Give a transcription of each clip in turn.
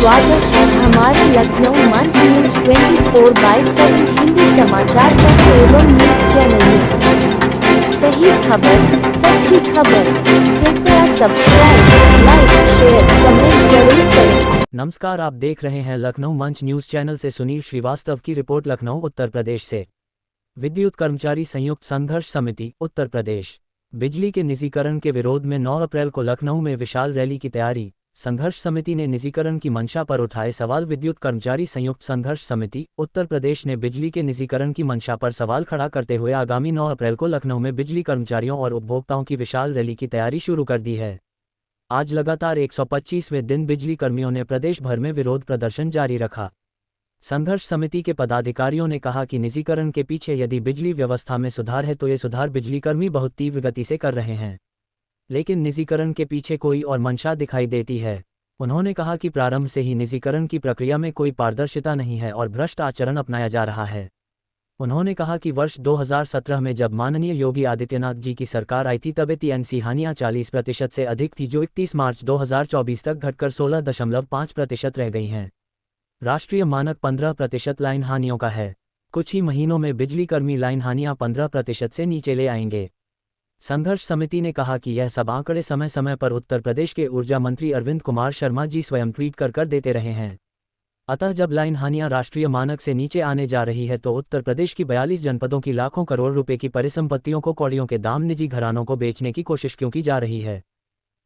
स्वागत है हमारे लखनऊ मंच न्यूज 24/7 हिंदी समाचार पत्र एवं न्यूज चैनल में। सही खबर, सच्ची खबर। कृपया सब्सक्राइब, लाइक, शेयर, कमेंट जरूर करें। नमस्कार, आप देख रहे हैं लखनऊ मंच न्यूज चैनल से सुनील श्रीवास्तव की रिपोर्ट। लखनऊ उत्तर प्रदेश से विद्युत कर्मचारी संयुक्त संघर्ष समिति उत्तर प्रदेश बिजली के निजीकरण के विरोध में 9 अप्रैल को लखनऊ में विशाल रैली की तैयारी। संघर्ष समिति ने निजीकरण की मंशा पर उठाए सवाल। विद्युत कर्मचारी संयुक्त संघर्ष समिति उत्तर प्रदेश ने बिजली के निजीकरण की मंशा पर सवाल खड़ा करते हुए आगामी 9 अप्रैल को लखनऊ में बिजली कर्मचारियों और उपभोक्ताओं की विशाल रैली की तैयारी शुरू कर दी है। आज लगातार 125वें दिन बिजली कर्मियों ने प्रदेश भर में विरोध प्रदर्शन जारी रखा। संघर्ष समिति के पदाधिकारियों ने कहा कि निजीकरण के पीछे यदि बिजली व्यवस्था में सुधार है तो ये सुधार बिजली कर्मी बहुत तीव्र गति से कर रहे हैं, लेकिन निजीकरण के पीछे कोई और मंशा दिखाई देती है। उन्होंने कहा कि प्रारंभ से ही निजीकरण की प्रक्रिया में कोई पारदर्शिता नहीं है और भ्रष्ट आचरण अपनाया जा रहा है। उन्होंने कहा कि वर्ष 2017 में जब माननीय योगी आदित्यनाथ जी की सरकार आई थी तब एनसी हानियां 40% से अधिक थी, जो 31 मार्च 2024 तक घटकर 16.5% रह गई हैं। राष्ट्रीय मानक 15% लाइन हानियों का है। कुछ ही महीनों में बिजली कर्मी लाइन हानियां 15% से नीचे ले आएंगे। संघर्ष समिति ने कहा कि यह सब आंकड़े समय समय पर उत्तर प्रदेश के ऊर्जा मंत्री अरविंद कुमार शर्मा जी स्वयं ट्वीट कर देते रहे हैं। अतः जब लाइन हानियां राष्ट्रीय मानक से नीचे आने जा रही है तो उत्तर प्रदेश की 42 जनपदों की लाखों करोड़ रुपए की परिसंपत्तियों को कौड़ियों के दाम निजी घरानों को बेचने की कोशिश क्यों की जा रही है।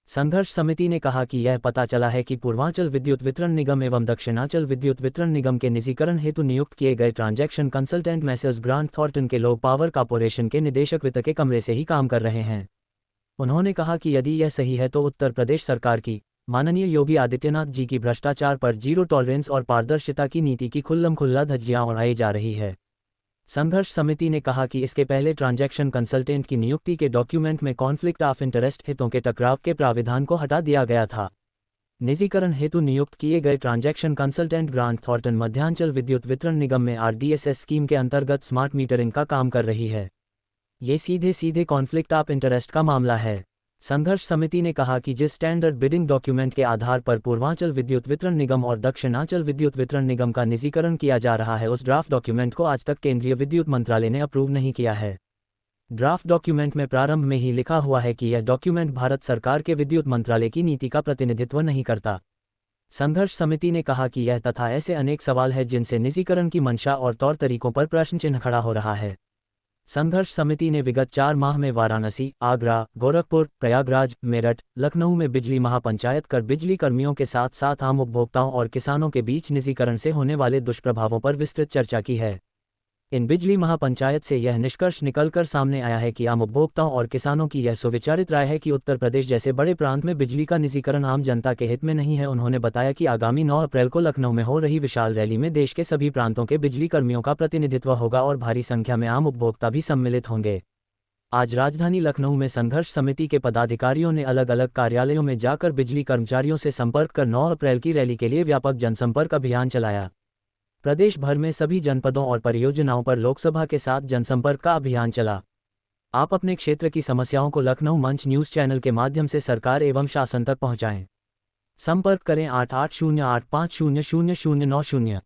संघर्ष समिति ने कहा कि यह पता चला है कि पूर्वांचल विद्युत वितरण निगम एवं दक्षिणांचल विद्युत वितरण निगम के निजीकरण हेतु नियुक्त किए गए transaction consultant Messrs grant Thornton के लोग पावर कॉर्पोरेशन के निदेशक वित्त के कमरे से ही काम कर रहे हैं। उन्होंने कहा कि यदि यह सही है तो उत्तर प्रदेश सरकार की माननीय योगी आदित्यनाथ जी की भ्रष्टाचार पर जीरो टॉलरेंस और पारदर्शिता की नीति की खुल्लम खुल्ला धज्जियां उड़ाई जा रही है। संघर्ष समिति ने कहा कि इसके पहले ट्रांजैक्शन कंसल्टेंट की नियुक्ति के डॉक्यूमेंट में कॉन्फ्लिक्ट ऑफ इंटरेस्ट हितों के टकराव के प्राविधान को हटा दिया गया था। निजीकरण हेतु नियुक्त किए गए transaction consultant grant Thornton Madhyanchal विद्युत वितरण निगम में RDSS स्कीम के अंतर्गत स्मार्ट मीटरिंग का काम कर रही है। ये सीधे सीधे कॉन्फ्लिक्ट ऑफ इंटरेस्ट का मामला है। संघर्ष समिति ने कहा कि जिस स्टैंडर्ड बिडिंग डॉक्यूमेंट के आधार पर पूर्वांचल विद्युत वितरण निगम और दक्षिणांचल विद्युत वितरण निगम का निजीकरण किया जा रहा है, उस ड्राफ्ट डॉक्यूमेंट को आज तक केंद्रीय विद्युत मंत्रालय ने अप्रूव नहीं किया है। ड्राफ्ट डॉक्यूमेंट में प्रारंभ में ही लिखा हुआ है कि यह डॉक्यूमेंट भारत सरकार के विद्युत मंत्रालय की नीति का प्रतिनिधित्व नहीं करता। संघर्ष समिति ने कहा कि यह तथा ऐसे अनेक सवाल है जिनसे निजीकरण की मंशा और तौर तरीकों पर प्रश्न चिन्ह खड़ा हो रहा है। संघर्ष समिति ने विगत 4 माह में वाराणसी, आगरा, गोरखपुर, प्रयागराज, मेरठ, लखनऊ में बिजली महापंचायत कर बिजली कर्मियों के साथ साथ आम उपभोक्ताओं और किसानों के बीच निजीकरण से होने वाले दुष्प्रभावों पर विस्तृत चर्चा की है। इन बिजली महापंचायत से यह निष्कर्ष निकलकर सामने आया है कि आम उपभोक्ताओं और किसानों की यह सुविचारित राय है कि उत्तर प्रदेश जैसे बड़े प्रांत में बिजली का निजीकरण आम जनता के हित में नहीं है। उन्होंने बताया कि आगामी 9 अप्रैल को लखनऊ में हो रही विशाल रैली में देश के सभी प्रांतों के बिजली कर्मियों का प्रतिनिधित्व होगा और भारी संख्या में आम उपभोक्ता भी सम्मिलित होंगे। आज राजधानी लखनऊ में संघर्ष समिति के पदाधिकारियों ने अलग अलग कार्यालयों में जाकर बिजली कर्मचारियों से संपर्क कर 9 अप्रैल की रैली के लिए व्यापक जनसंपर्क अभियान चलाया। प्रदेश भर में सभी जनपदों और परियोजनाओं पर लोकसभा के साथ जनसंपर्क का अभियान चला। आप अपने क्षेत्र की समस्याओं को लखनऊ मंच न्यूज चैनल के माध्यम से सरकार एवं शासन तक पहुंचाएं। संपर्क करें 8808500090।